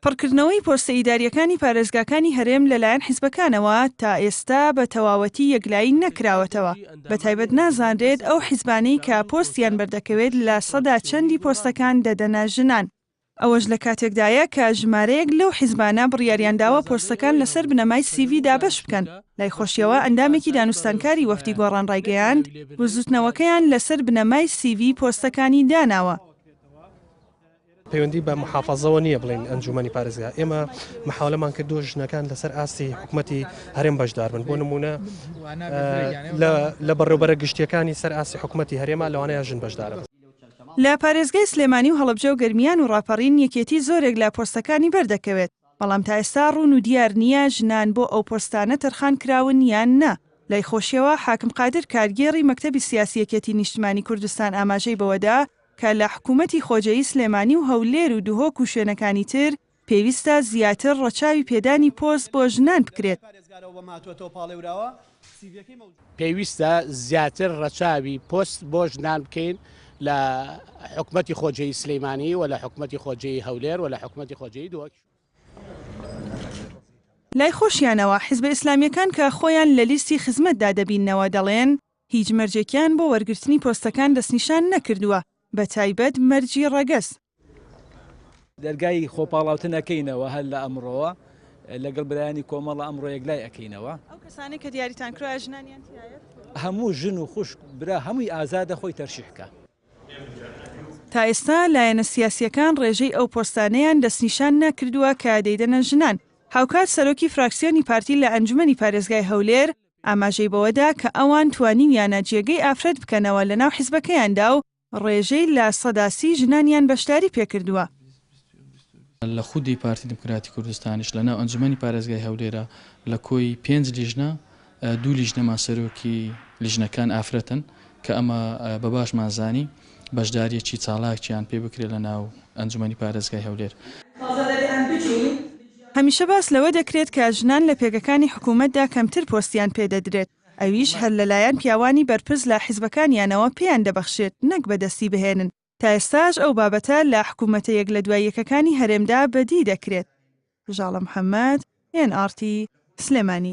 پڕکردنەوەی پۆستە ئیداریەکانی پارێزگاکانی هەرێم لەلایەن حیزبەکانەوە تا ئێستا بە تەواوەتی یەکلایی نەکراوەتەوە. بەتایبەت نازانرێت ئەو حیزبانەی کە پۆستیان بەردەکەوێت لە سەدا چەندی پۆستەکان دەدەنە ژنان. ئەوەش لە کاتێکدایە کە ژمارەیەک لەو حیزبانە بڕیاریانداوە پۆستەکان لەسەر بنەمای CV دابەش بکەن. لای خۆشیەوە ئەندامێکی دانوستانکاری وەفدی گۆڕان ڕایگەیاند بزوتنەوەکەیان لەسەر بنەمای CV پۆستەکانی داناوە. پەیوەندی بە محافەزەوە نییە بڵین ئەنجومەنی پارێزگا. ئێمە محاولەمان کردووە ژنەکان لەسەر ئاستی حکوومەتی هەرێم بەشدار بن. بۆ نمونە لە بەڕێوەبەرە گشتیەکانی سەر ئاستی حکوومەتی هەرێمە لەوانەیە ژن بەشدارە. لە پارێزگای سلێمانی و هەڵەبجە و گەرمیان و ڕاپەڕین یەکێتی زۆرێک لە پۆستەکانی بەردەکەوێت. بەڵام تا ئێستا ڕوون و دیار نییە ژنان بۆ ئەو پۆستانە تەرخان کراون یان نا. لای خۆشیەوە حاکم قادر کارگێڕی مەکتەبی سیاسی یەکێتی نیشتمانی کوردستان ئاماژەی بەوەدا کە لە حکوومەتی خۆجەیی سلێمانی و هەولێر و دوهۆک و شوێنەکانی تر پێویستە زیاتر ڕەچاوی پێدانی پۆست بۆ ژنان بکرێت. پێویستە زیاتر ڕەچاوی پۆست بۆ ژنان بکەین لە حکوومەتی خۆجەیی سلەیمانی و لە حکوومەتی خۆجەیی هەولێر و لە حکوومەتی خۆجەیی دووەک. لای خۆشیانەوە حیزبە ئیسلامیەکان کە خۆیان لە لیستی خزمەتدا دەبینەوە دەڵێن هیچ مەرجێکیان بۆ وەرگرتنی پۆستەکان دەستنیشان نەکردووە، بە تایبەت مەرجی ڕەگەز. دەرگای خۆپاڵاوتن ئەەکەینەوە هەر لە ئەمڕۆوە لەگەڵ برایانی کۆمەڵە ئەمڕۆ یەکلای ئەەکەینەوە. ئەو کەسانی کە دیاریتان کرا ژنانیان تایە؟ هەموو ژن و خوشک برا هەمووی ئازادە خۆی تەرشیحکە. تا ئێستا لایەنە سیاسیەکان ڕێژەی ئەو پۆستانەیان دەستنیشان نەکردووە کە دەیدەنە ژنان. هاوکات سەرۆکی فراکسیۆنی پارتی لە ئەنجومەنی پارێزگای هەولێر ئاماژەی بەوەدا کە ئەوان توانیویانە جێگەی ئافرەت بکەنەوە لە ناو حیزبەکەیاندا و ڕێژەی لە سەداسی ژنانیان بەشداری پێکردووە. لە خودی پارتی دموکراتی کوردستانیش لەناو ئەنجومەنی پارێزگای هەولێرە لە کۆی 5 لیژنە 2 لیژنەمان سەرۆکی لیژنەکان ئافرەتن کە ئەمە بە باشمان زانی بەشداریەکی چالاکیان پێ بکرێت لە ناو ئەنجومەنی پارێزگای هەولێر. هەمیشە باس لەوە دەکرێت کە ژنان لە پێگەکانی حکوومەتدا کەمتر پۆستیان پێدەدرێت. ئەویش هەر لەلایەن پیاوانی بەرپرس لە حیزبەکانیانەوە پێیان دەبەخشێت نەک بەدەستی بهێنن. تا ئێستاش ئەو بابەتە لە حکوومەتە یەک لە دوای یەکەکانی هەرێمدا بەدی دەکرێت. ژاڵە محەممەد، NRT سلێمانی.